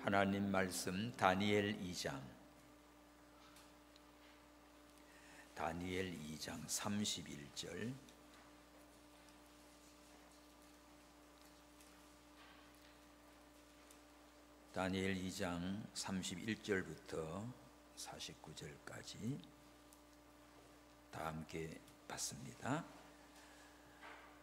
하나님 말씀 다니엘 2장 31절 다니엘 2장 31절부터 49절까지 다 함께 봤습니다.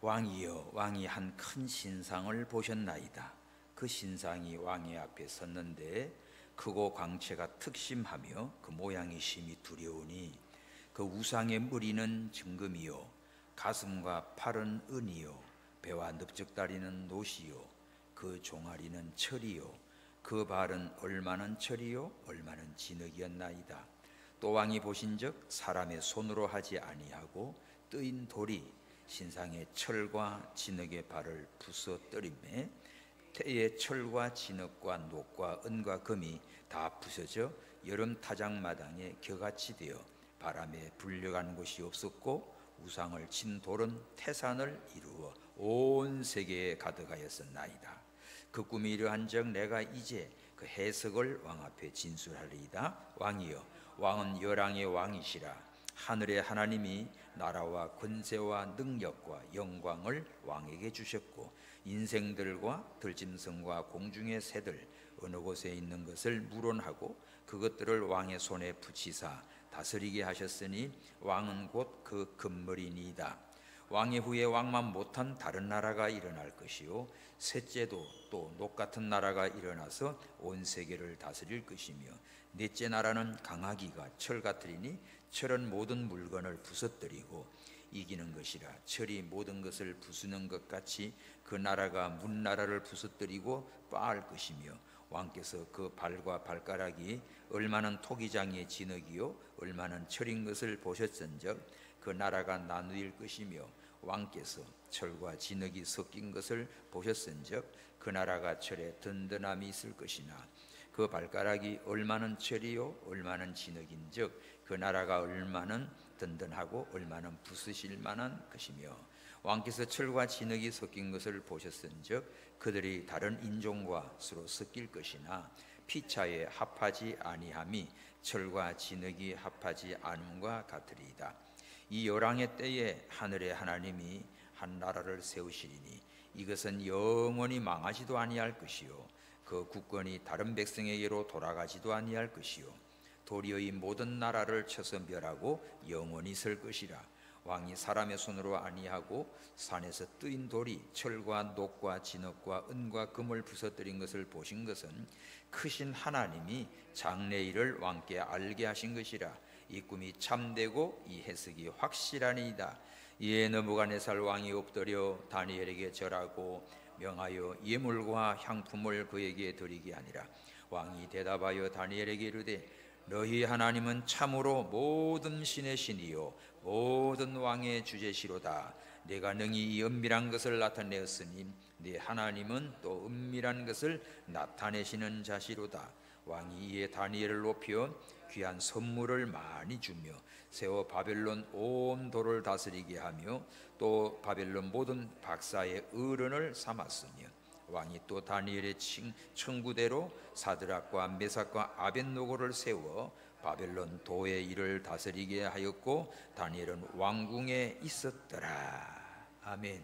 왕이여, 왕이 한 큰 신상을 보셨나이다. 그 신상이 왕의 앞에 섰는데 크고 광채가 특심하며 그 모양이 심히 두려우니 그 우상의 머리는 정금이요 가슴과 팔은 은이요 배와 넓적다리는 노시요 그 종아리는 철이요 그 발은 얼마는 철이요 얼마는 진흙이었나이다. 또 왕이 보신즉 사람의 손으로 하지 아니하고 뜨인 돌이 신상의 철과 진흙의 발을 부서뜨리매 태의 철과 진흙과 녹과 은과 금이 다 부서져 여름 타작마당에 겨같이 되어 바람에 불려간 곳이 없었고 우상을 친 돌은 태산을 이루어 온 세계에 가득하였었나이다. 그 꿈이 이러한즉 내가 이제 그 해석을 왕 앞에 진술하리이다. 왕이여, 왕은 열왕의 왕이시라. 하늘의 하나님이 나라와 권세와 능력과 영광을 왕에게 주셨고 인생들과 들짐승과 공중의 새들 어느 곳에 있는 것을 물원하고 그것들을 왕의 손에 붙이사 다스리게 하셨으니 왕은 곧 그 금머리니이다. 왕의 후에 왕만 못한 다른 나라가 일어날 것이요 셋째도 또 녹 같은 나라가 일어나서 온 세계를 다스릴 것이며 넷째 나라는 강하기가 철 같으리니 철은 모든 물건을 부서뜨리고 이기는 것이라. 철이 모든 것을 부수는 것 같이 그 나라가 문 나라를 부서뜨리고 빠할 것이며 왕께서 그 발과 발가락이 얼마는 토기장의 진흙이요 얼마는 철인 것을 보셨은즉 그 나라가 나누일 것이며 왕께서 철과 진흙이 섞인 것을 보셨은즉 그 나라가 철에 든든함이 있을 것이나 그 발가락이 얼마는 철이요 얼마는 진흙인즉 그 나라가 얼마는 든든하고 얼마는 부수실 만한 것이며 왕께서 철과 진흙이 섞인 것을 보셨은즉 그들이 다른 인종과 서로 섞일 것이나 피차에 합하지 아니함이 철과 진흙이 합하지 않음과 같으리이다. 이 열왕의 때에 하늘의 하나님이 한 나라를 세우시리니 이것은 영원히 망하지도 아니할 것이요 그 국권이 다른 백성에게로 돌아가지도 아니할 것이요 도리의 모든 나라를 쳐서 멸하고 영원히 설 것이라. 왕이 사람의 손으로 아니하고 산에서 뜨인 돌이 철과 녹과 진흙과 은과 금을 부서뜨린 것을 보신 것은 크신 하나님이 장래일을 왕께 알게 하신 것이라. 이 꿈이 참되고 이 해석이 확실하니이다. 이에 느부갓네살 왕이 엎드려 다니엘에게 절하고 명하여 예물과 향품을 그에게 드리게 하니라. 왕이 대답하여 다니엘에게 이르되 너희 하나님은 참으로 모든 신의 신이요 모든 왕의 주제시로다. 내가 능히 이 은밀한 것을 나타내었으니 네 하나님은 또 은밀한 것을 나타내시는 자시로다. 왕이 이에 다니엘을 높여 귀한 선물을 많이 주며 세워 바벨론 온 도를 다스리게 하며 또 바벨론 모든 박사의 어른을 삼았으며 왕이 또 다니엘의 청구대로 사드락과 메삭과 아벳노고를 세워 바벨론 도의 일을 다스리게 하였고 다니엘은 왕궁에 있었더라. 아멘.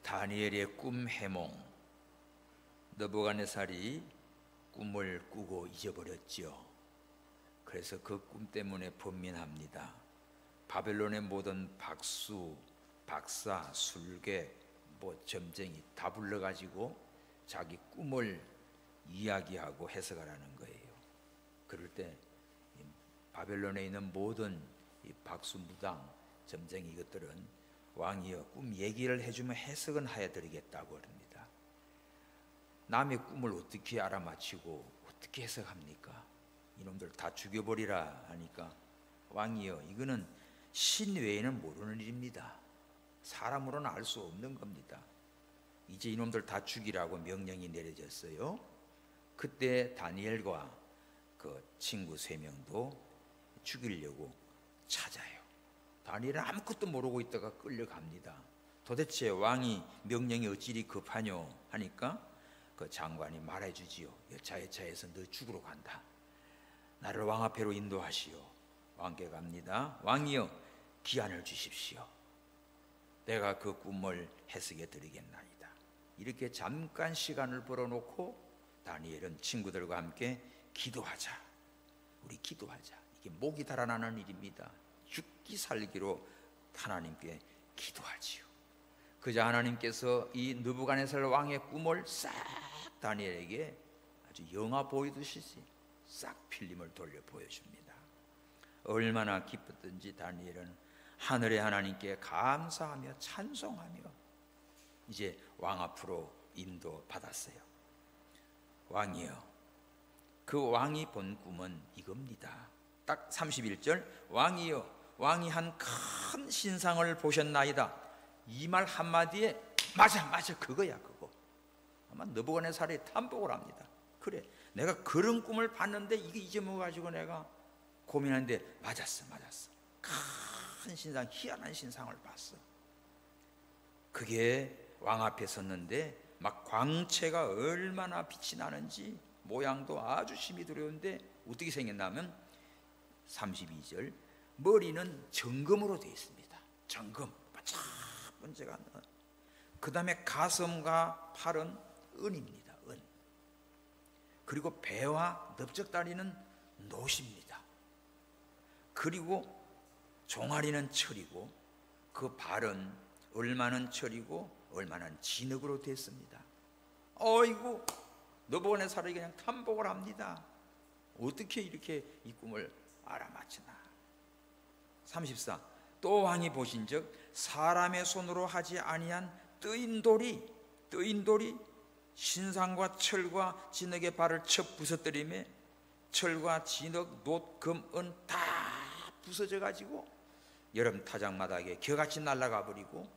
다니엘의 꿈 해몽. 느부갓네살이 꿈을 꾸고 잊어버렸지요. 그래서 그 꿈 때문에 번민합니다. 바벨론의 모든 박수, 박사, 술객, 점쟁이 다 불러가지고 자기 꿈을 이야기하고 해석하라는 거예요. 그럴 때 바벨론에 있는 모든 이 박수, 무당, 점쟁이 이것들은 왕이여 꿈 얘기를 해주면 해석은 하여드리겠다고 합니다. 남의 꿈을 어떻게 알아맞히고 어떻게 해석합니까? 이놈들 다 죽여버리라 하니까 왕이여 이거는 신 외에는 모르는 일입니다. 사람으로는 알 수 없는 겁니다. 이제 이놈들 다 죽이라고 명령이 내려졌어요. 그때 다니엘과 그 친구 3명도 죽이려고 찾아요. 다니엘은 아무것도 모르고 있다가 끌려갑니다. 도대체 왕이 명령이 어찌리 급하뇨 하니까 그 장관이 말해주지요. 여차여차해서 너 죽으러 간다. 나를 왕 앞에로 인도하시오. 왕께 갑니다. 왕이여, 기한을 주십시오. 내가 그 꿈을 해석해 드리겠나이다. 이렇게 잠깐 시간을 벌어놓고 다니엘은 친구들과 함께 기도하자. 우리 기도하자. 이게 목이 달아나는 일입니다. 죽기 살기로 하나님께 기도하지요. 그저 하나님께서 이 느부갓네살 왕의 꿈을 싹 다니엘에게 아주 영화 보이듯이 싹 필름을 돌려 보여줍니다. 얼마나 기뻤든지 다니엘은 하늘의 하나님께 감사하며 찬송하며 이제 왕 앞으로 인도받았어요. 왕이여, 그 왕이 본 꿈은 이겁니다. 딱 31절, 왕이여, 왕이 한 큰 신상을 보셨나이다. 이 말 한마디에 맞아 그거야. 그거 아마 느부갓네살이 탐복을 합니다. 그래, 내가 그런 꿈을 봤는데 이게 이제 뭐 가지고 내가 고민하는데 맞았어. 큰 신상, 희한한 신상을 봤어. 그게 왕 앞에 섰는데 막 광채가 얼마나 빛이 나는지 모양도 아주 심히 두려운데 어떻게 생겼냐면 32절, 머리는 정금으로 되어 있습니다. 정금 번째가, 그 다음에 가슴과 팔은 은입니다. 은. 그리고 배와 넓적다리는 노십니다. 그리고 종아리는 철이고 그 발은 얼마는 철이고 얼마는 진흙으로 됐습니다. 어이구, 느부갓네살이 그냥 탐복을 합니다. 어떻게 이렇게 이 꿈을 알아맞히나. 34, 또 왕이 보신즉 사람의 손으로 하지 아니한 뜨인 돌이 신상과 철과 진흙의 발을 쳐 부서뜨리며 철과 진흙, 놋, 금, 은 다 부서져 가지고 여름 타작마당에 겨같이 날아가 버리고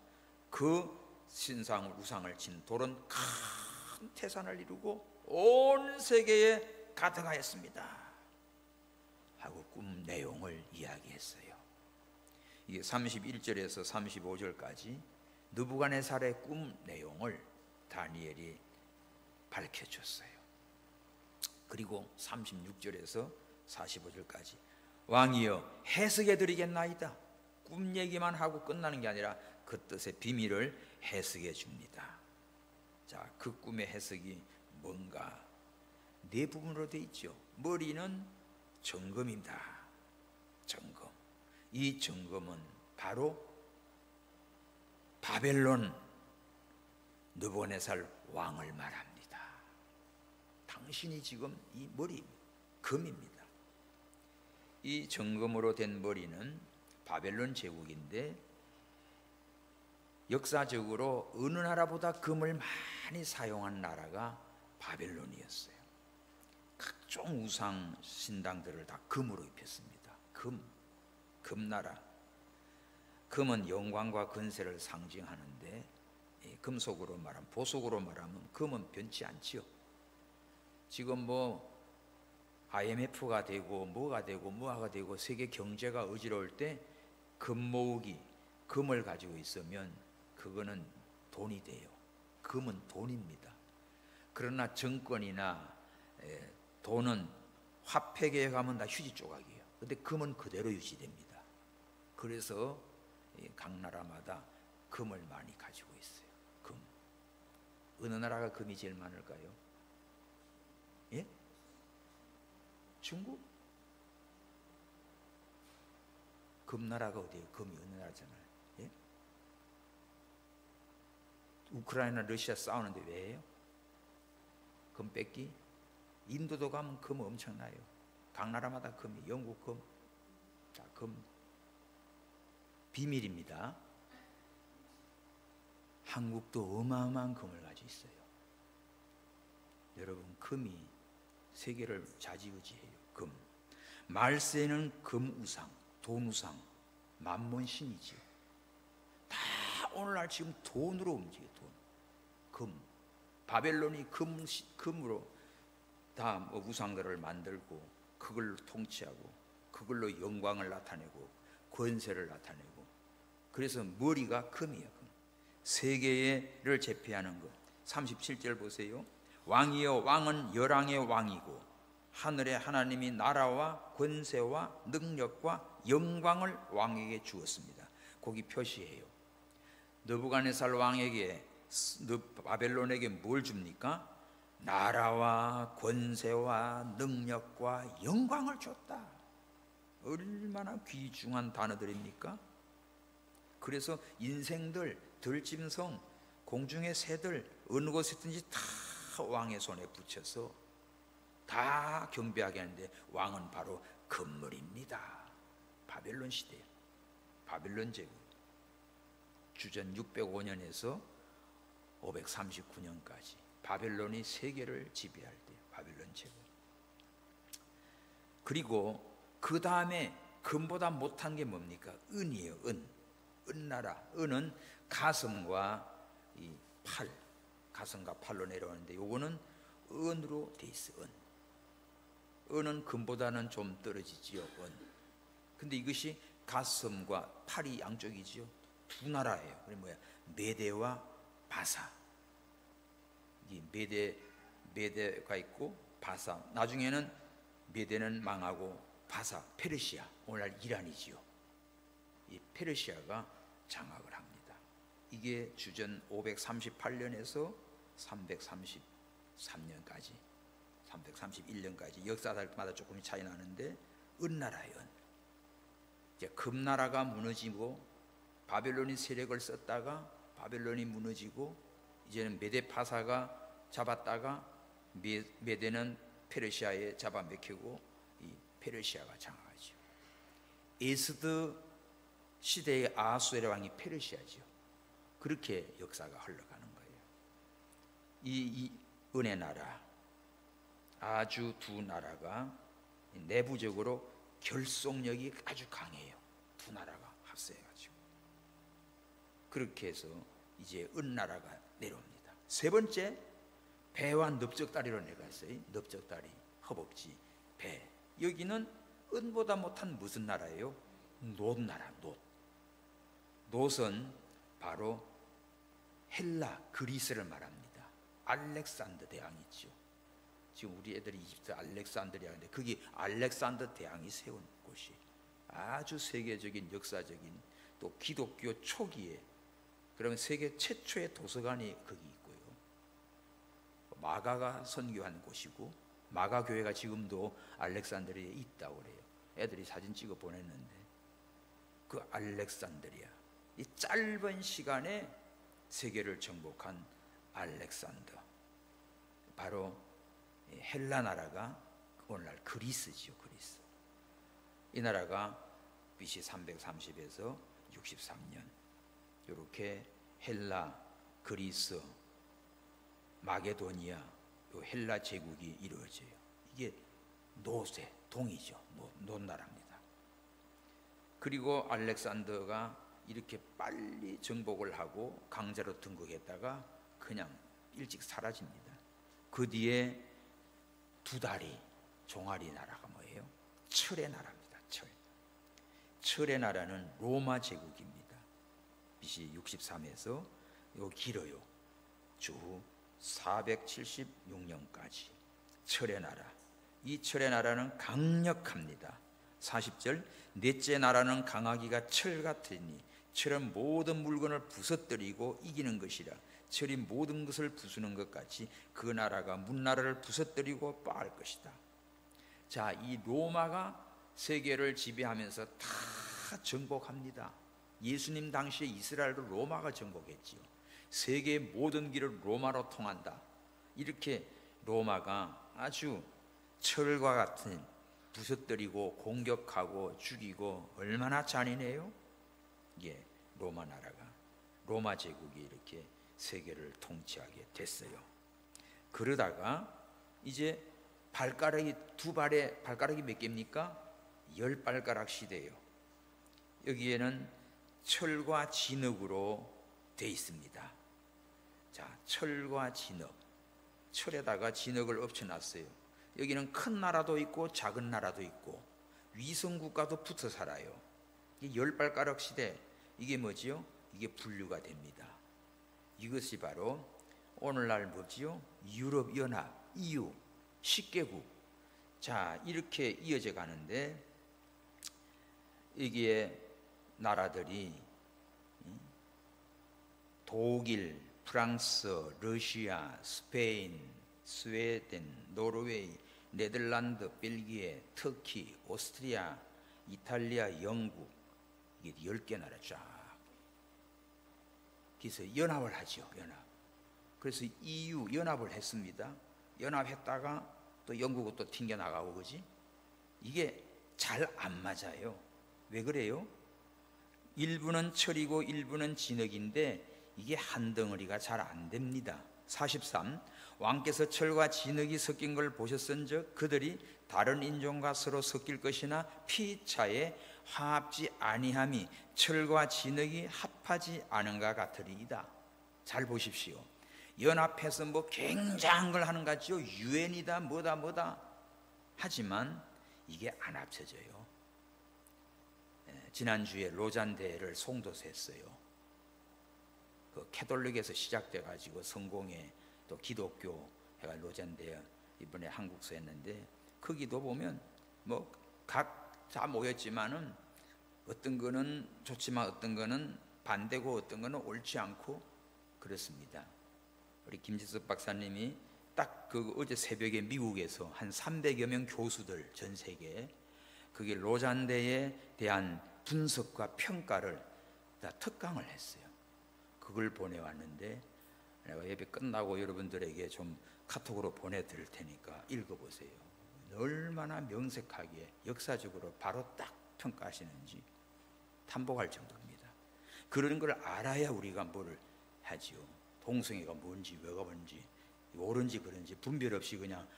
그 신상 우상을 친 돌은 큰 태산을 이루고 온 세계에 가득하였습니다 하고 꿈 내용을 이야기했어요. 이게 31절에서 35절까지 느부갓네살의 꿈 내용을 다니엘이 밝혀줬어요. 그리고 36절에서 45절까지 왕이여, 해석해 드리겠나이다. 꿈 얘기만 하고 끝나는 게 아니라 그 뜻의 비밀을 해석해 줍니다. 자, 그 꿈의 해석이 뭔가 네 부분으로 되어 있죠. 머리는 정금입니다. 정금. 이 정금은 바로 바벨론 느부갓네살 왕을 말합니다. 당신이 지금 이 머리 금입니다. 이 정금으로 된 머리는 바벨론 제국인데 역사적으로 어느 나라보다 금을 많이 사용한 나라가 바벨론이었어요. 각종 우상 신당들을 다 금으로 입혔습니다. 금나라. 금은 영광과 근세를 상징하는데 금속으로 말하면, 보석으로 말하면 금은 변치 않지요. 지금 뭐 IMF가 되고 뭐가 되고 세계 경제가 어지러울 때 금 모으기, 금을 가지고 있으면 그거는 돈이 돼요. 금은 돈입니다. 그러나 정권이나 돈은 화폐계에 가면 다 휴지 조각이에요. 근데 금은 그대로 유지됩니다. 그래서 각 나라마다 금을 많이 가지고 있어요. 금. 어느 나라가 금이 제일 많을까요? 예? 중국? 금나라가 어디예요? 금이 어느 나라잖아요. 예? 우크라이나 러시아 싸우는데 왜 해요? 금 뺏기? 인도도 가면 금 엄청나요. 각 나라마다 금이, 영국 금. 자, 금 비밀입니다. 한국도 어마어마한 금을 가지고 있어요. 여러분, 금이 세계를 좌지우지해요. 금. 말세는 금 우상, 돈 우상, 만몬 신이지요. 다 오늘날 지금 돈으로 움직여요. 돈. 금. 바벨론이 금으로 다 우상들을 만들고 그걸로 통치하고 그걸로 영광을 나타내고 권세를 나타내고, 그래서 머리가 금이에요. 금. 세계를 제패하는 것. 37절 보세요. 왕이여 왕은 열왕의 왕이고 하늘의 하나님이 나라와 권세와 능력과 영광을 왕에게 주었습니다. 거기 표시해요. 느부갓네살 왕에게 바벨론에게 뭘 줍니까? 나라와 권세와 능력과 영광을 줬다. 얼마나 귀중한 단어들입니까? 그래서 인생들, 들짐승, 공중의 새들 어느 곳이든지 다 왕의 손에 붙여서 다 경배하게 하는데 왕은 바로 건물입니다. 바벨론 시대, 바벨론 제국, 주전 605년에서 539년까지 바벨론이 세계를 지배할 때 바벨론 제국. 그리고 그 다음에 금보다 못한 게 뭡니까? 은이에요. 은나라. 은은 가슴과 이 팔, 가슴과 팔로 내려오는데 요거는 은으로 돼 있어. 은은 금보다는 좀 떨어지지요. 근데 이것이 가슴과 팔이 양쪽이지요. 두 나라예요. 그게 뭐야? 메대와 바사. 이 메대가 있고 바사. 나중에는 메대는 망하고 바사, 페르시아, 오늘날 이란이지요. 이 페르시아가 장악을 합니다. 이게 주전 538년에서 333년까지, 331년까지 역사마다 조금 차이 나는데 은나라예요. 이제 금나라가 무너지고 바벨론이 세력을 썼다가 바벨론이 무너지고 이제는 메데파사가 잡았다가 메데는 페르시아에 잡아먹히고 이 페르시아가 장악하죠. 에스드 시대의 아하수에르 왕이 페르시아죠. 그렇게 역사가 흘러가는 거예요. 이 은의 나라, 아주 두 나라가 내부적으로 결속력이 아주 강해요. 두 나라가 합세해가지고 그렇게 해서 이제 은나라가 내려옵니다. 세 번째, 배와 넓적다리로 내려갔어요. 넓적다리, 허벅지, 배. 여기는 은보다 못한 무슨 나라예요? 놋나라. 놋은 바로 헬라, 그리스를 말합니다. 알렉산더 대왕이죠. 지금 우리 애들이 이집트 알렉산드리아인데 거기 알렉산더 대왕이 세운 곳이 아주 세계적인 역사적인 또 기독교 초기에, 그러면 세계 최초의 도서관이 거기 있고요. 마가가 선교한 곳이고 마가 교회가 지금도 알렉산드리아에 있다고 그래요. 애들이 사진 찍어 보냈는데 그 알렉산드리아, 이 짧은 시간에 세계를 정복한 알렉산더, 바로 헬라 나라가 오늘날 그리스지요. 그리스. 이 나라가 BC 330에서 63년 이렇게 헬라, 그리스, 마게도니아, 요 헬라 제국이 이루어져요. 이게 놋의 동이죠. 놋나라입니다. 그리고 알렉산더가 이렇게 빨리 정복을 하고 강제로 등극했다가 그냥 일찍 사라집니다. 그 뒤에 두 다리 종아리 나라가 뭐예요? 철의 나라입니다. 철의 나라는 로마 제국입니다. BC 63에서 요 길어요. 주 476년까지 철의 나라. 이 철의 나라는 강력합니다. 40절, 넷째 나라는 강하기가 철 같으니 철은 모든 물건을 부서뜨리고 이기는 것이라. 철이 모든 것을 부수는 것 같이 그 나라가 문나라를 부서뜨리고 빠할 것이다. 자, 이 로마가 세계를 지배하면서 다 정복합니다. 예수님 당시에 이스라엘도 로마가 정복했지요. 세계의 모든 길을 로마로 통한다. 이렇게 로마가 아주 철과 같은 부서뜨리고 공격하고 죽이고 얼마나 잔인해요? 예, 로마 나라가, 로마 제국이 이렇게 세계를 통치하게 됐어요. 그러다가 이제 발가락이, 두 발에 발가락이 몇 개입니까? 10발가락 시대예요. 여기에는 철과 진흙으로 돼 있습니다. 자, 철과 진흙, 철에다가 진흙을 엎쳐놨어요. 여기는 큰 나라도 있고 작은 나라도 있고 위성국가도 붙어 살아요. 이 10발가락 시대, 이게 뭐지요? 이게 분류가 됩니다. 이것이 바로 오늘날 뭐지요? 유럽연합, EU, 10개국. 자, 이렇게 이어져 가는데 이게 나라들이 독일, 프랑스, 러시아, 스페인, 스웨덴, 노르웨이, 네덜란드, 벨기에, 터키, 오스트리아, 이탈리아, 영국, 이게 10개 나라 쫙. 그래서 연합을 하죠, 연합. 그래서 EU 연합을 했습니다. 연합했다가 또 영국은 또 튕겨나가고, 그지? 이게 잘 안 맞아요. 왜 그래요? 일부는 철이고 일부는 진흙인데 이게 한 덩어리가 잘 안 됩니다. 43. 왕께서 철과 진흙이 섞인 걸 보셨은즉 그들이 다른 인종과 서로 섞일 것이나 피차에 화합지 아니함이 철과 진흙이 합하지 않은가 같으리이다. 잘 보십시오. 연합해서 뭐 굉장한 걸 하는 것 같죠. 유엔이다 뭐다 하지만 이게 안 합쳐져요. 지난주에 로잔 대회를 송도에서 했어요. 그 캐톨릭에서 시작돼 가지고 성공회 또 기독교 해가 로잔 대회 이번에 한국서 했는데 거기도 보면 뭐 각 다 모였지만은 어떤 거는 좋지만 어떤 거는 반대고 어떤 거는 옳지 않고 그렇습니다. 우리 김지섭 박사님이 딱 그 어제 새벽에 미국에서 한 300여 명 교수들 전 세계 그게 로잔 대회에 대한 분석과 평가를 다 특강을 했어요. 그걸 보내왔는데 내가 예배 끝나고 여러분들에게 좀 카톡으로 보내드릴 테니까 읽어보세요. 얼마나 명색하게 역사적으로 바로 딱 평가하시는지 탐복할 정도입니다. 그런 걸 알아야 우리가 뭐를 하지요. 동성애가 뭔지 왜가 뭔지 옳은지 그런지 분별 없이 그냥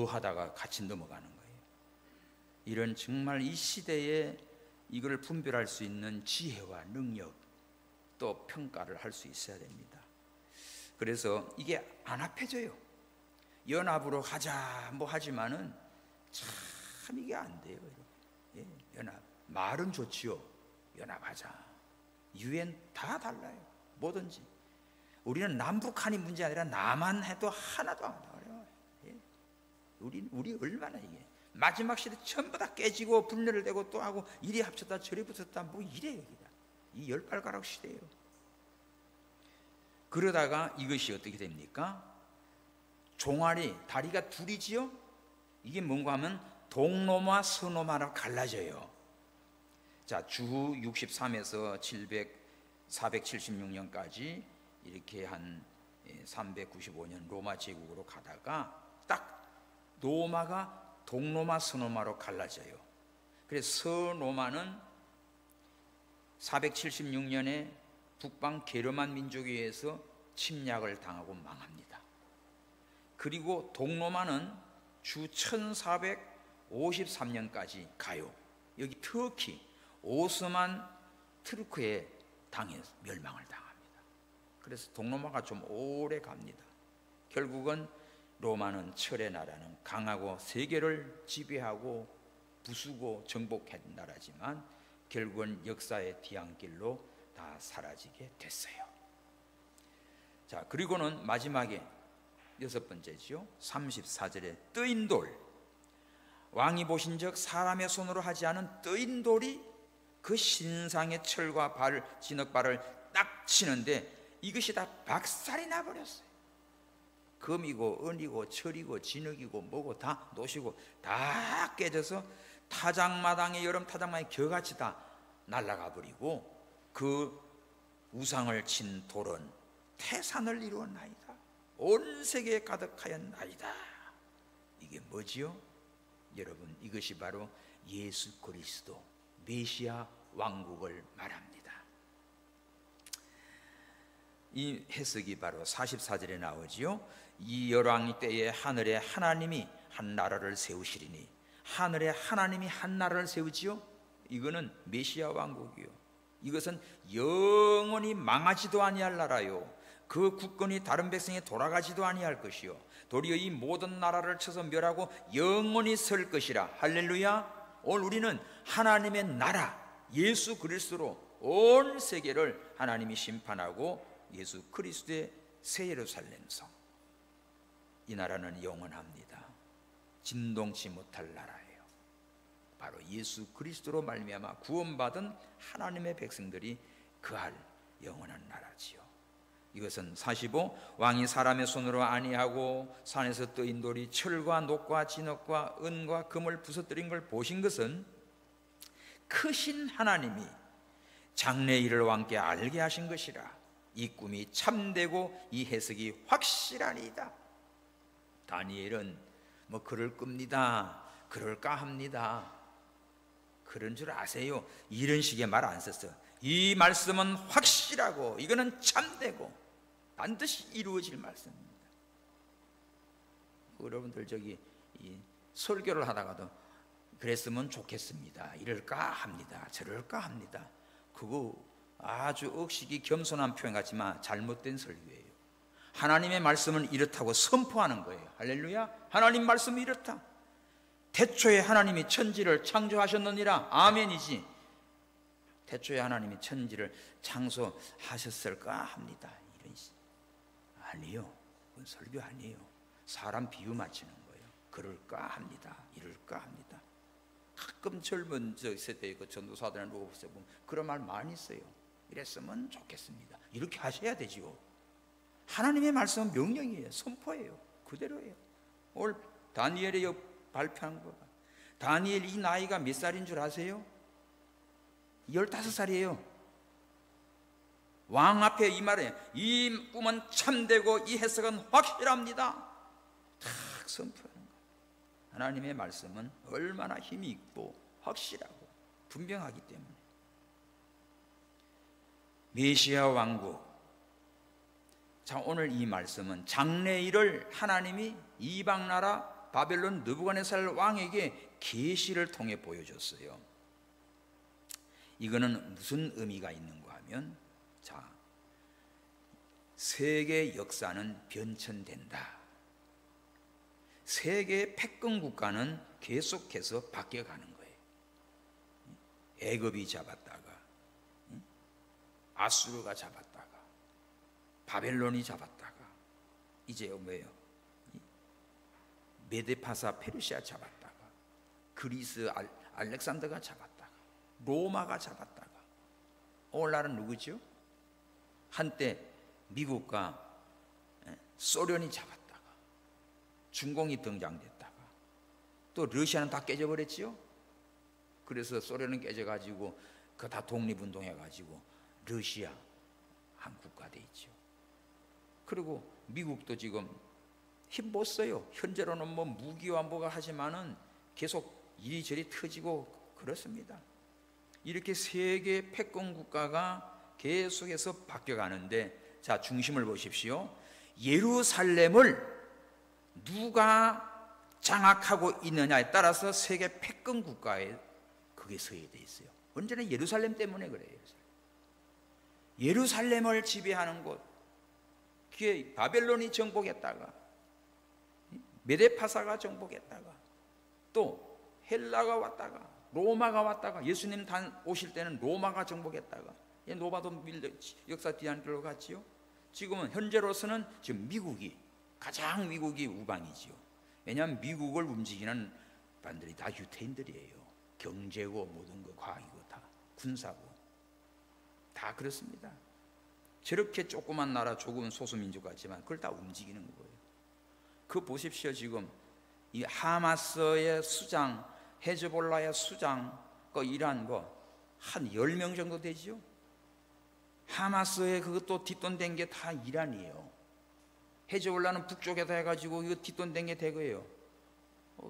하다가 같이 넘어가는 거예요. 이런 정말 이 시대에 이걸 분별할 수 있는 지혜와 능력 또 평가를 할 수 있어야 됩니다. 그래서 이게 안 합해져요. 연합으로 하자 뭐 하지만은 참 이게 안 돼요. 예, 연합 말은 좋지요. 연합하자. 유엔 다 달라요. 뭐든지 우리는 남북한이 문제 아니라 남한 해도 하나도 안 어려워요. 예. 우리 얼마나 이게 마지막 시대 전부 다 깨지고 분열을 되고 또 하고 이리 합쳤다 저리 붙었다 뭐 이래요. 여기다. 이 열발가락 시대예요. 그러다가 이것이 어떻게 됩니까? 종아리 다리가 둘이지요. 이게 뭔가 하면 동로마 서로마로 갈라져요. 자, 주후 63에서 476년까지 이렇게 한 395년 로마 제국으로 가다가 딱 로마가 동로마 서로마로 갈라져요. 그래서 서로마는 476년에 북방 게르만 민족에 의해서 침략을 당하고 망합니다. 그리고 동로마는 주 1453년까지 가요. 여기 터키 오스만 트루크에 당해서 멸망을 당합니다. 그래서 동로마가 좀 오래 갑니다. 결국은 로마는 철의 나라는 강하고 세계를 지배하고 부수고 정복한 나라지만 결국은 역사의 뒤안길로 다 사라지게 됐어요. 자, 그리고는 마지막에 6번째지요. 34절에 뜨인 돌. 왕이 보신즉 사람의 손으로 하지 않은 뜨인 돌이 그 신상의 철과 발, 진흙발을 딱 치는데 이것이 다 박살이 나버렸어요. 금이고 은이고 철이고 진흙이고 뭐고 다 노시고 다 깨져서 타작마당에 여름 타작마당에 겨같이 다 날아가 버리고 그 우상을 친 돌은 태산을 이루었나이다. 온 세계에 가득하였나이다. 이게 뭐지요? 여러분, 이것이 바로 예수 그리스도 메시아 왕국을 말합니다. 이 해석이 바로 44절에 나오지요. 이 열왕 때에 하늘에 하나님이 한 나라를 세우시리니, 하늘에 하나님이 한 나라를 세우지요. 이거는 메시아 왕국이요. 이것은 영원히 망하지도 아니할 나라요. 그 국권이 다른 백성에 돌아가지도 아니할 것이요. 도리어 이 모든 나라를 쳐서 멸하고 영원히 설 것이라. 할렐루야. 오늘 우리는 하나님의 나라 예수 그리스도로 온 세계를 하나님이 심판하고 예수 그리스도의 새 예루살렘 성, 이 나라는 영원합니다. 진동치 못할 나라예요. 바로 예수 그리스도로 말미암아 구원받은 하나님의 백성들이 거할 영원한 나라지요. 이것은 45 왕이 사람의 손으로 아니하고 산에서 떠인 돌이 철과 녹과 진흙과 은과 금을 부서뜨린 걸 보신 것은 크신 하나님이 장래일을 왕께 알게 하신 것이라. 이 꿈이 참되고 이 해석이 확실하니이다. 다니엘은 뭐 그럴 겁니다, 그럴까 합니다, 그런 줄 아세요? 이런 식의 말 안 썼어. 이 말씀은 확실하고 이거는 참되고 반드시 이루어질 말씀입니다. 여러분들 저기 이 설교를 하다가도 그랬으면 좋겠습니다, 이럴까 합니다, 저럴까 합니다, 그거 아주 억식이 겸손한 표현 같지만 잘못된 설교예요. 하나님의 말씀은 이렇다고 선포하는 거예요. 할렐루야. 하나님 말씀은 이렇다. 태초에 하나님이 천지를 창조하셨느니라. 아멘이지. 태초에 하나님이 천지를 창조하셨을까 합니다, 이런 식. 아니요, 그건 설교 아니에요. 사람 비유 맞추는 거예요. 그럴까 합니다, 이럴까 합니다. 가끔 젊은 세대의 그 전도사들이나 누구 보면 그런 말 많이 써요. 이랬으면 좋겠습니다, 이렇게 하셔야 되지요. 하나님의 말씀은 명령이에요, 선포예요, 그대로예요. 오늘 다니엘이 발표한 거가, 다니엘 이 나이가 몇 살인 줄 아세요? 15살이에요. 왕 앞에 이 말에 이 꿈은 참되고 이 해석은 확실합니다, 탁 선포하는 거예요. 하나님의 말씀은 얼마나 힘이 있고 확실하고 분명하기 때문에. 메시아 왕국. 자, 오늘 이 말씀은 장래일을 하나님이 이방 나라 바벨론 느부갓네살 왕에게 계시를 통해 보여줬어요. 이거는 무슨 의미가 있는가 하면, 자, 세계 역사는 변천된다. 세계 패권 국가는 계속해서 바뀌어가는 거예요. 애굽이 잡았다가 아수르가 잡았다가 바벨론이 잡았다가 이제 뭐예요? 메데파사 페르시아 잡았다가 그리스 알렉산더가 잡았다가 로마가 잡았다가 오늘날은 누구죠? 한때 미국과 소련이 잡았다가 중공이 등장됐다가 또 러시아는 다 깨져버렸지요. 그래서 소련은 깨져가지고 그 다 독립운동해가지고 러시아 한 국가 돼 있죠. 그리고 미국도 지금 힘 못 써요. 현재로는 뭐 무기와 뭐가 하지만은 계속 이리저리 터지고 그렇습니다. 이렇게 세계 패권 국가가 계속해서 바뀌어가는데, 자, 중심을 보십시오. 예루살렘을 누가 장악하고 있느냐에 따라서 세계 패권 국가에 그게 서야 돼 있어요. 언제나 예루살렘 때문에 그래요. 예루살렘을 지배하는 곳, 그게 바벨론이 정복했다가 메데파사가 정복했다가 또 헬라가 왔다가 로마가 왔다가 예수님 오실 때는 로마가 정복했다가 노바도 역사 뒤안길로 갔지요. 지금은 현재로서는 지금 미국이 우방이지요. 왜냐하면 미국을 움직이는 반들이 다 유태인들이에요. 경제고 모든 거 과학이고 다 군사고 다 그렇습니다. 저렇게 조그만 나라 조금 소수민족 같지만 그걸 다 움직이는 거예요. 그거 보십시오. 지금 이 하마스의 수장, 헤즈볼라의 수장, 그 이란 한 10명 정도 되지요. 하마스의 그것도 뒷돈된 게 다 이란이에요. 헤즈볼라는 북쪽에다 해가지고 이거 뒷돈된 게 대거예요.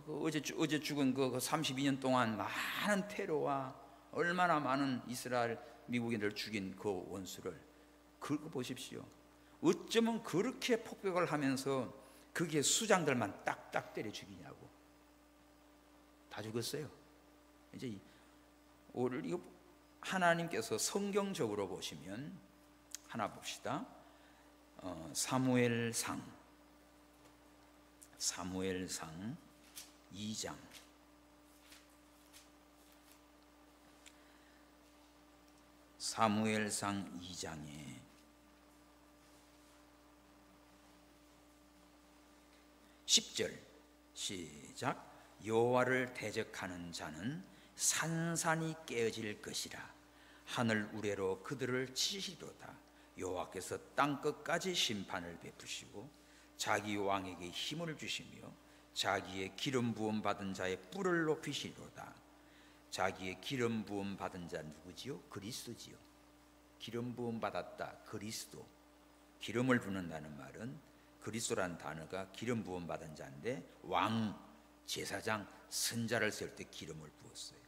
어제 죽은 그 32년 동안 많은 테러와 얼마나 많은 이스라엘 미국인들 죽인 그 원수를 그거 보십시오. 어쩌면 그렇게 폭격을 하면서 그게 수장들만 딱딱 때려 죽이냐고. 다 죽었어요. 이제 오늘 이거 하나님께서 성경적으로 보시면 하나 봅시다. 사무엘상 2장. 사무엘상 2장에 10절 시작. 여호와를 대적하는 자는 산산이 깨어질 것이라. 하늘 우레로 그들을 치시리로다. 여호와께서 땅끝까지 심판을 베푸시고 자기 왕에게 힘을 주시며 자기의 기름 부음 받은 자의 뿔을 높이시리로다. 자기의 기름 부음 받은 자 누구지요? 그리스도지요. 기름 부음 받았다. 그리스도. 기름을 붓는다는 말은 그리스도란 단어가 기름 부음 받은 자인데, 왕, 제사장, 선자를 세울 때 기름을 부었어요.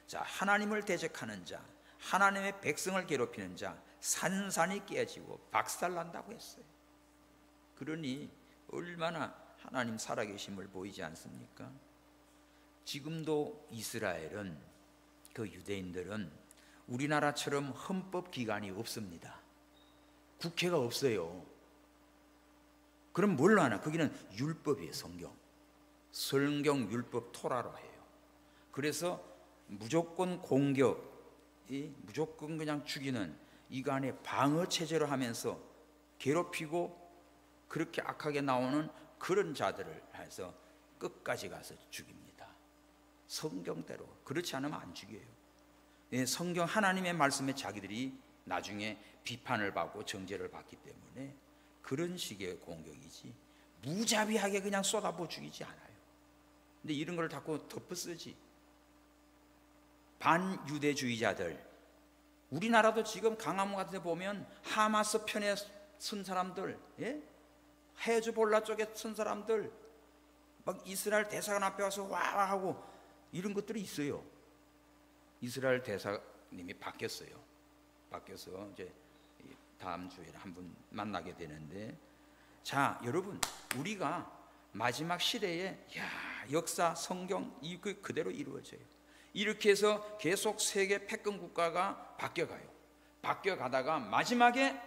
자, 하나님을 대적하는 자, 하나님의 백성을 괴롭히는 자, 산산이 깨지고 박살난다고 했어요. 그러니 얼마나 하나님 살아계심을 보이지 않습니까? 지금도 이스라엘은, 그 유대인들은 우리나라처럼 헌법기관이 없습니다. 국회가 없어요. 그럼 뭘로 하나? 거기는 율법이에요. 성경 율법 토라로 해요. 그래서 무조건 공격이, 무조건 그냥 죽이는 이간의 방어 체제로 하면서 괴롭히고 그렇게 악하게 나오는 그런 자들을 해서 끝까지 가서 죽입니다. 성경대로. 그렇지 않으면 안 죽여요. 성경 하나님의 말씀에 자기들이 나중에 비판을 받고 정죄를 받기 때문에 그런 식의 공격이지, 무자비하게 그냥 쏟아부어 죽이지 않아요. 근데 이런 걸 자꾸 덮어쓰지. 반유대주의자들, 우리나라도 지금 강화문 같은 데 보면 하마스 편에 선 사람들, 헤즈볼라 쪽에 선 사람들, 막 이스라엘 대사관 앞에 와서 와 하고 이런 것들이 있어요. 이스라엘 대사님이 바뀌었어요. 바뀌어서 이제 다음 주에 한 분 만나게 되는데, 자, 여러분, 우리가 마지막 시대에 역사, 성경 이거 그대로 이루어져요. 이렇게 해서 계속 세계 패권 국가가 바뀌어가요. 바뀌어가다가 마지막에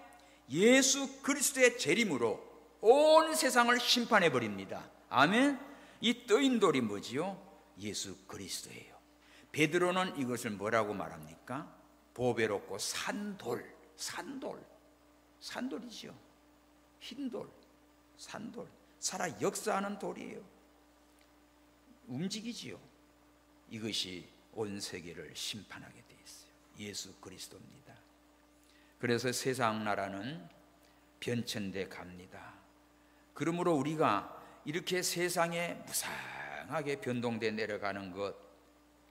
예수 그리스도의 재림으로 온 세상을 심판해 버립니다. 아멘. 이 떠인 돌이 뭐지요? 예수 그리스도예요. 베드로는 이것을 뭐라고 말합니까? 보배롭고 산돌, 산돌이죠. 흰돌, 산돌, 살아 역사하는 돌이에요. 움직이지요. 이것이 온 세계를 심판하게 돼 있어요. 예수 그리스도입니다. 그래서 세상 나라는 변천돼 갑니다. 그러므로 우리가 이렇게 세상에 무상하게 변동돼 내려가는 것,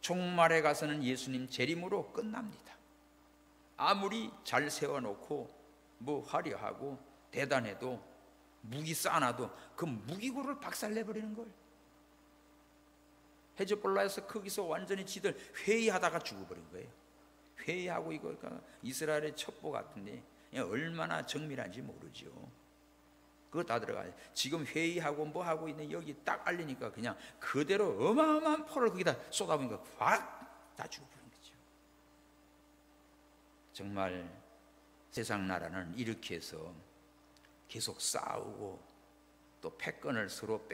종말에 가서는 예수님 재림으로 끝납니다. 아무리 잘 세워놓고 뭐 화려하고 대단해도, 무기 쌓아놔도 그 무기고를 박살내버리는 거예요. 헤즈볼라에서 거기서 완전히 지들 회의하다가 죽어버린 거예요. 회의하고 이거 이스라엘의 첩보 같은데 얼마나 정밀한지 모르죠. 그거 다 들어가요. 지금 회의하고 뭐 하고 있는 여기 딱 알리니까 그냥 그대로 어마어마한 포를 거기다 쏟아보니까 확 다 죽어버린 거죠. 정말 세상 나라는 이렇게 해서 계속 싸우고 또 패권을 서로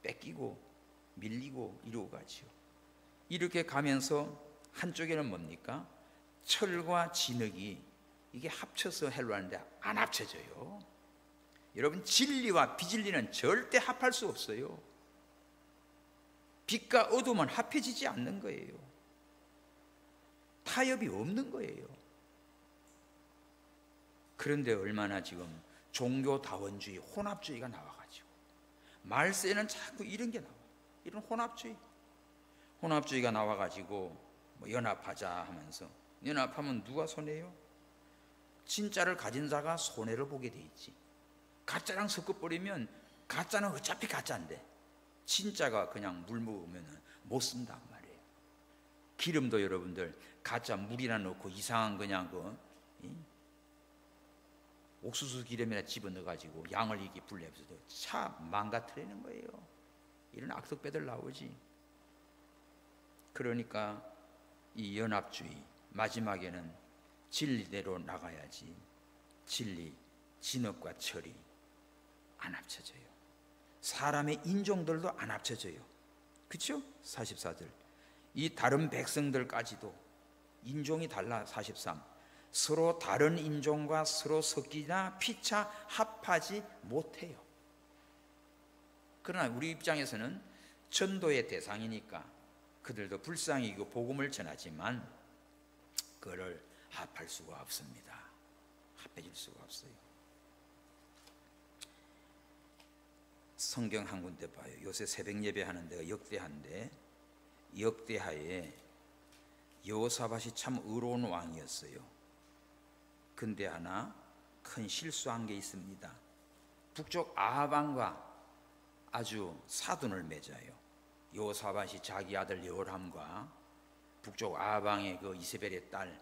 뺏기고 밀리고 이러고 가지요. 이렇게 가면서 한쪽에는 뭡니까? 철과 진흙이 이게 합쳐서 하려고 하는데 안 합쳐져요. 여러분, 진리와 비진리는 절대 합할 수 없어요. 빛과 어둠은 합해지지 않는 거예요. 타협이 없는 거예요. 그런데 얼마나 지금 종교다원주의, 혼합주의가 나와가지고 말세는 자꾸 이런 게 나와. 이런 혼합주의가 나와가지고 뭐 연합하자 하면서, 연합하면 누가 손해요? 진짜를 가진 자가 손해를 보게 돼 있지. 가짜랑 섞어버리면 가짜는 어차피 가짜인데 진짜가 그냥 물 먹으면 못 쓴단 말이에요. 기름도 여러분들 가짜 물이나 넣고 이상한 그냥 옥수수 기름이나 집어넣어가지고 양을 이렇게 불려서도 차 망가뜨리는 거예요. 이런 악덕배들 나오지. 그러니까 이 연합주의, 마지막에는 진리대로 나가야지. 진리, 진흙과 철이 안 합쳐져요. 사람의 인종들도 안 합쳐져요. 그렇죠? 44절. 이 다른 백성들까지도 인종이 달라. 43. 서로 다른 인종과 서로 섞이나 피차 합하지 못해요. 그러나 우리 입장에서는 전도의 대상이니까 그들도 불쌍히 그 복음을 전하지만 그를 합할 수가 없습니다. 합해질 수가 없어요. 성경 한 군데 봐요. 요새 새벽 예배 하는 데가 역대하인데, 역대하에 여호사밧이 참 의로운 왕이었어요. 근데 하나 큰 실수한 게 있습니다. 북쪽 아합 왕과 아주 사돈을 맺어요. 여호사밧이 자기 아들 여호람과 북쪽 아합 왕의 그 이세벨의 딸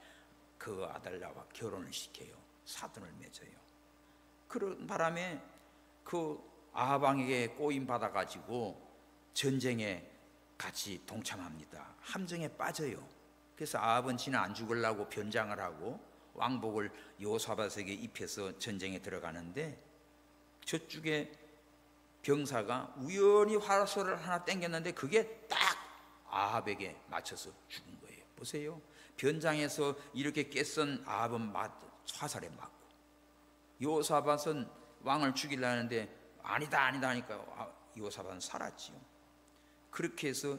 그 아들과 결혼을 시켜요. 사돈을 맺어요. 그런 바람에 그 아합 왕에게 꼬임 받아 가지고 전쟁에 같이 동참합니다. 함정에 빠져요. 그래서 아합은 지는 안 죽으려고 변장을 하고 왕복을 여호사밧에게 입혀서 전쟁에 들어가는데, 저쪽에 병사가 우연히 화살을 하나 땡겼는데 그게 딱 아합에게 맞춰서 죽은 거예요. 보세요. 변장에서 이렇게 깨쓴 아합은 화살에 맞고, 여호사밧은 왕을 죽이려는데 아니다 하니까 여호사밧은 살았지요. 그렇게 해서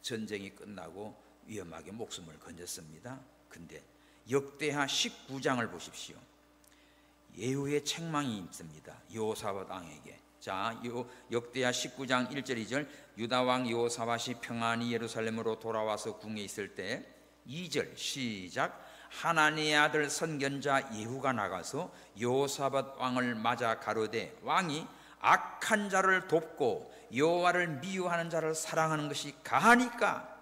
전쟁이 끝나고 위험하게 목숨을 건졌습니다. 근데 역대하 19장을 보십시오. 예후의 책망이 있습니다. 여호사밧 왕에게. 자, 역대하 19장 1절 2절. 유다 왕 여호사밧이 평안히 예루살렘으로 돌아와서 궁에 있을 때, 2절 시작. 하나니의 아들 선견자 예후가 나가서 여호사밧 왕을 맞아 가로되, 왕이 악한 자를 돕고 여호와를 미워하는 자를 사랑하는 것이 가하니까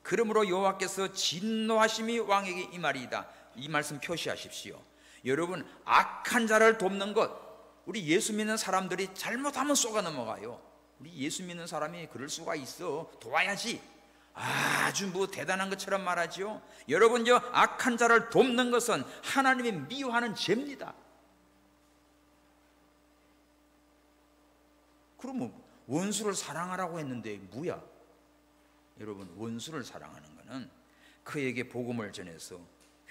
그러므로 여호와께서 진노하심이 왕에게 임하리이다. 이 말씀 표시하십시오. 여러분, 악한 자를 돕는 것, 우리 예수 믿는 사람들이 잘못하면 쏘가 넘어가요. 우리 예수 믿는 사람이 그럴 수가 있어. 도와야지. 아주 뭐 대단한 것처럼 말하지요. 여러분, 저 악한 자를 돕는 것은 하나님이 미워하는 죄입니다. 그러면 원수를 사랑하라고 했는데 뭐야? 여러분, 원수를 사랑하는 것은 그에게 복음을 전해서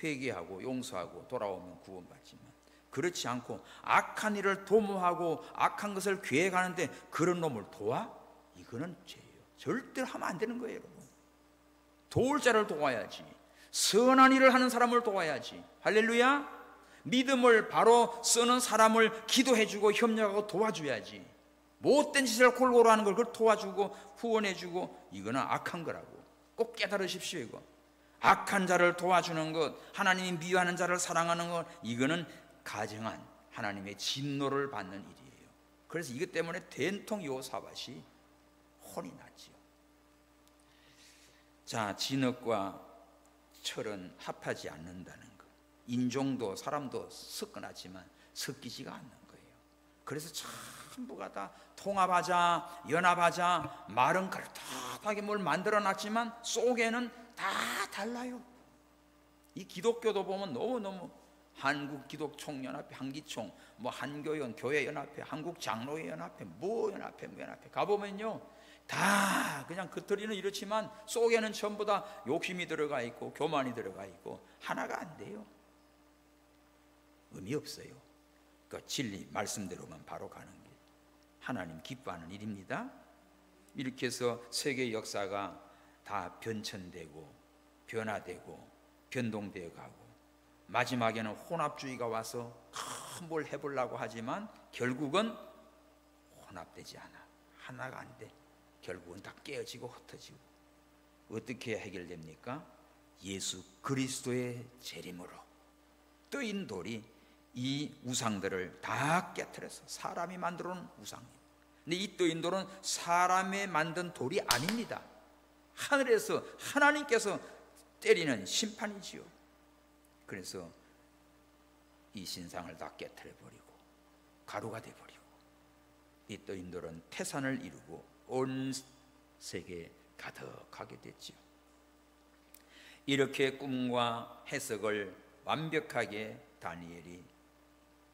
회개하고 용서하고 돌아오면 구원받지만, 그렇지 않고 악한 일을 도모하고 악한 것을 계획하는데 그런 놈을 도와? 이거는 죄예요. 절대로 하면 안 되는 거예요. 여러분, 도울 자를 도와야지. 선한 일을 하는 사람을 도와야지. 할렐루야. 믿음을 바로 쓰는 사람을 기도해주고 협력하고 도와줘야지. 못된 짓을 골고루 하는 걸 그걸 도와주고 후원해주고, 이거는 악한 거라고 꼭 깨달으십시오. 이거 악한 자를 도와주는 것, 하나님이 미워하는 자를 사랑하는 것, 이거는 가정한 하나님의 진노를 받는 일이에요. 그래서 이것 때문에 된통 여호사밧이 혼이 났지요. 자, 진흙과 철은 합하지 않는다는 것. 인종도 사람도 섞어놨지만 섞이지가 않는 거예요. 그래서 전부가 다 통합하자, 연합하자, 말은 그렇다하게 뭘 만들어놨지만 속에는 다 달라요. 이 기독교도 보면 너무너무 한국기독총연합회, 한기총, 뭐 한교연, 교회연합회, 한국장로회연합회, 뭐 연합회 가보면요, 다 그냥 겉으로는 이렇지만 속에는 전부 다 욕심이 들어가 있고 교만이 들어가 있고 하나가 안 돼요. 의미 없어요. 그 진리 말씀대로만 바로 가는 게 하나님 기뻐하는 일입니다. 이렇게 해서 세계 역사가 다 변천되고 변화되고 변동되어 가고, 마지막에는 혼합주의가 와서 뭘 해보려고 하지만 결국은 혼합되지 않아. 하나가 안 돼. 결국은 다 깨어지고 흩어지고. 어떻게 해결됩니까? 예수 그리스도의 재림으로 뜨인 돌이 이 우상들을 다 깨트려서, 사람이 만들어 놓은 우상입니다. 근데 이 뜨인 돌은 사람이 만든 돌이 아닙니다. 하늘에서 하나님께서 때리는 심판이지요. 그래서 이 신상을 다 깨트려 버리고 가루가 돼 버리고, 이 뜨인 돌은 태산을 이루고 온 세계에 가득하게 됐지요. 이렇게 꿈과 해석을 완벽하게 다니엘이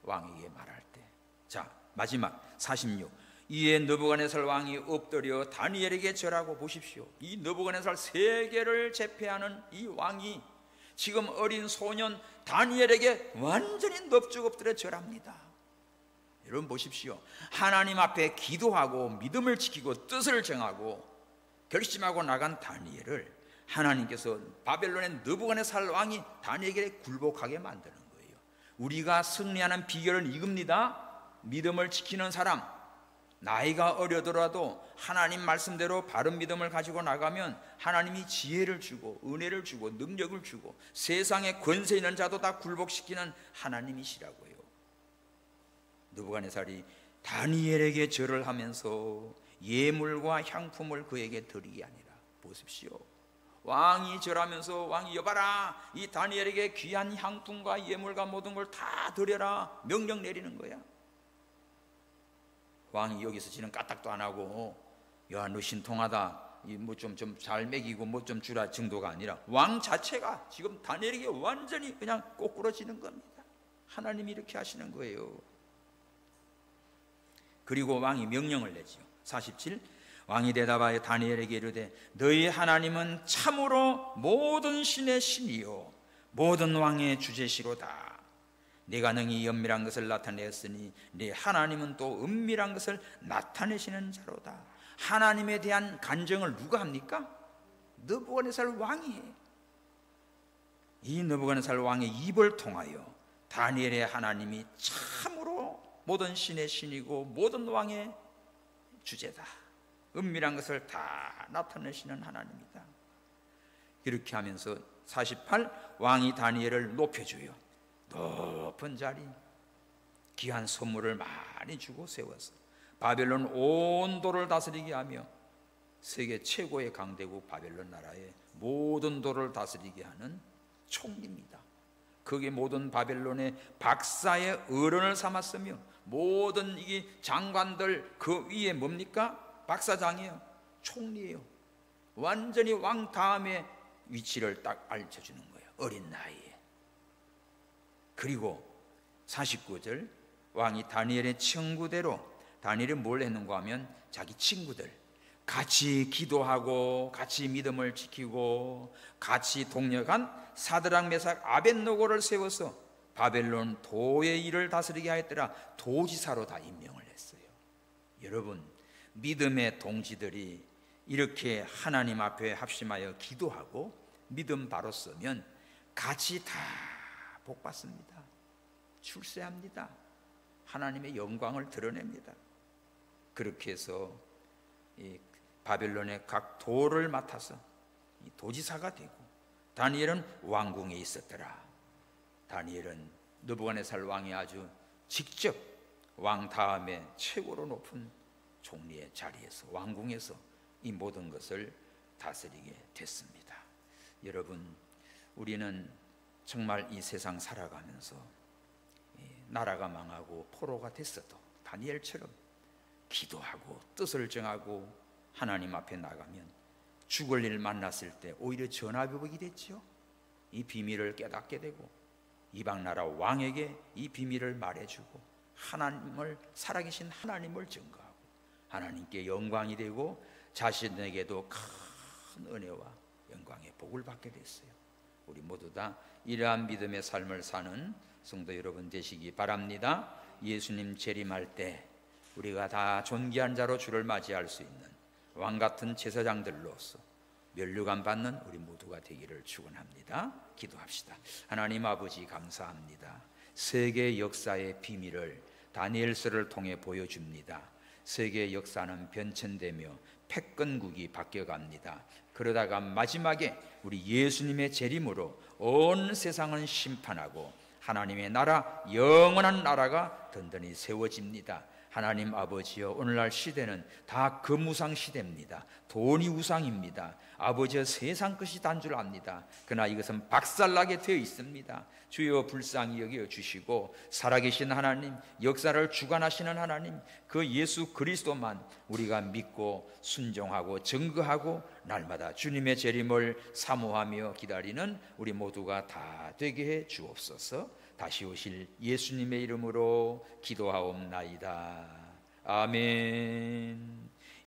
왕에게 말할 때, 자, 마지막 46. 이에 느부갓네살 왕이 엎드려 다니엘에게 절하고, 보십시오. 이 느부갓네살 세계를 제패하는 이 왕이 지금 어린 소년 다니엘에게 완전히 넙죽 엎드려 절합니다. 여러분 보십시오. 하나님 앞에 기도하고 믿음을 지키고 뜻을 정하고 결심하고 나간 다니엘을 하나님께서 바벨론의 느부갓네살 왕이 다니엘에게 굴복하게 만드는 거예요. 우리가 승리하는 비결은 이겁니다. 믿음을 지키는 사람, 나이가 어려더라도 하나님 말씀대로 바른 믿음을 가지고 나가면 하나님이 지혜를 주고 은혜를 주고 능력을 주고 세상에 권세 있는 자도 다 굴복시키는 하나님이시라고요. 느부갓네살이 다니엘에게 절을 하면서 예물과 향품을 그에게 드리게 아니라, 보십시오, 왕이 절하면서 왕이 여봐라, 이 다니엘에게 귀한 향품과 예물과 모든 걸 다 드려라 명령 내리는 거야. 왕이 여기서 지는 까딱도 안 하고, 야 너 신통하다, 뭐 좀 잘 먹이고 뭐 좀 주라 정도가 아니라 왕 자체가 지금 다니엘에게 완전히 그냥 꼬꾸러지는 겁니다. 하나님이 이렇게 하시는 거예요. 그리고 왕이 명령을 내지요. 47, 왕이 대답하여 다니엘에게 이르되 너희 하나님은 참으로 모든 신의 신이요 모든 왕의 주제시로다. 네가 능히 은밀한 것을 나타내었으니 네 하나님은 또 은밀한 것을 나타내시는 자로다. 하나님에 대한 간증을 누가 합니까? 느부갓네살 왕이 해. 이 느부갓네살 왕의 입을 통하여 다니엘의 하나님이 참으로 모든 신의 신이고 모든 왕의 주제다, 은밀한 것을 다 나타내시는 하나님이다. 이렇게 하면서 48, 왕이 다니엘을 높여줘요. 높은 자리, 귀한 선물을 많이 주고 세워서 바벨론 온 도를 다스리게 하며 세계 최고의 강대국 바벨론 나라의 모든 도를 다스리게 하는 총리입니다. 그게 모든 바벨론의 박사의 어른을 삼았으며 모든 이 장관들 그 위에 뭡니까? 박사장이에요. 총리예요. 완전히 왕 다음에 위치를 딱 알려주는 거예요. 어린 나이에. 그리고 49절, 왕이 다니엘의 청구대로, 다니엘이 뭘 했는가 하면 자기 친구들 같이 기도하고 같이 믿음을 지키고 같이 동력한 사드락 메삭 아벳느고를 세워서 바벨론 도의 일을 다스리게 하였더라. 도지사로 다 임명을 했어요. 여러분, 믿음의 동지들이 이렇게 하나님 앞에 합심하여 기도하고 믿음 바로 서면 같이 다 복받습니다. 출세합니다. 하나님의 영광을 드러냅니다. 그렇게 해서 이 바벨론의 각 도를 맡아서 이 도지사가 되고, 다니엘은 왕궁에 있었더라. 다니엘은 느부갓네살 왕이 아주 직접 왕 다음에 최고로 높은 총리의 자리에서, 왕궁에서 이 모든 것을 다스리게 됐습니다. 여러분, 우리는 정말 이 세상 살아가면서 나라가 망하고 포로가 됐어도 다니엘처럼 기도하고 뜻을 정하고 하나님 앞에 나가면 죽을 일 만났을 때 오히려 전화위복이 됐죠. 이 비밀을 깨닫게 되고 이방 나라 왕에게 이 비밀을 말해주고 하나님을, 살아계신 하나님을 증거하고 하나님께 영광이 되고 자신에게도 큰 은혜와 영광의 복을 받게 됐어요. 우리 모두 다 이러한 믿음의 삶을 사는 성도 여러분 되시기 바랍니다. 예수님 재림할 때 우리가 다 존귀한 자로 주를 맞이할 수 있는 왕같은 제사장들로서 면류관 받는 우리 모두가 되기를 축원합니다. 기도합시다. 하나님 아버지, 감사합니다. 세계 역사의 비밀을 다니엘서를 통해 보여줍니다. 세계 역사는 변천되며 패권국이 바뀌어갑니다. 그러다가 마지막에 우리 예수님의 재림으로 온 세상은 심판하고 하나님의 나라, 영원한 나라가 든든히 세워집니다. 하나님 아버지여, 오늘날 시대는 다 거무상 시대입니다. 돈이 우상입니다. 아버지여, 세상 것이 단 줄 압니다. 그러나 이것은 박살나게 되어 있습니다. 주여 불쌍히 여겨 주시고 살아계신 하나님, 역사를 주관하시는 하나님, 그 예수 그리스도만 우리가 믿고 순종하고 증거하고 날마다 주님의 재림을 사모하며 기다리는 우리 모두가 다 되게 해 주옵소서. 다시 오실 예수님의 이름으로 기도하옵나이다. 아멘.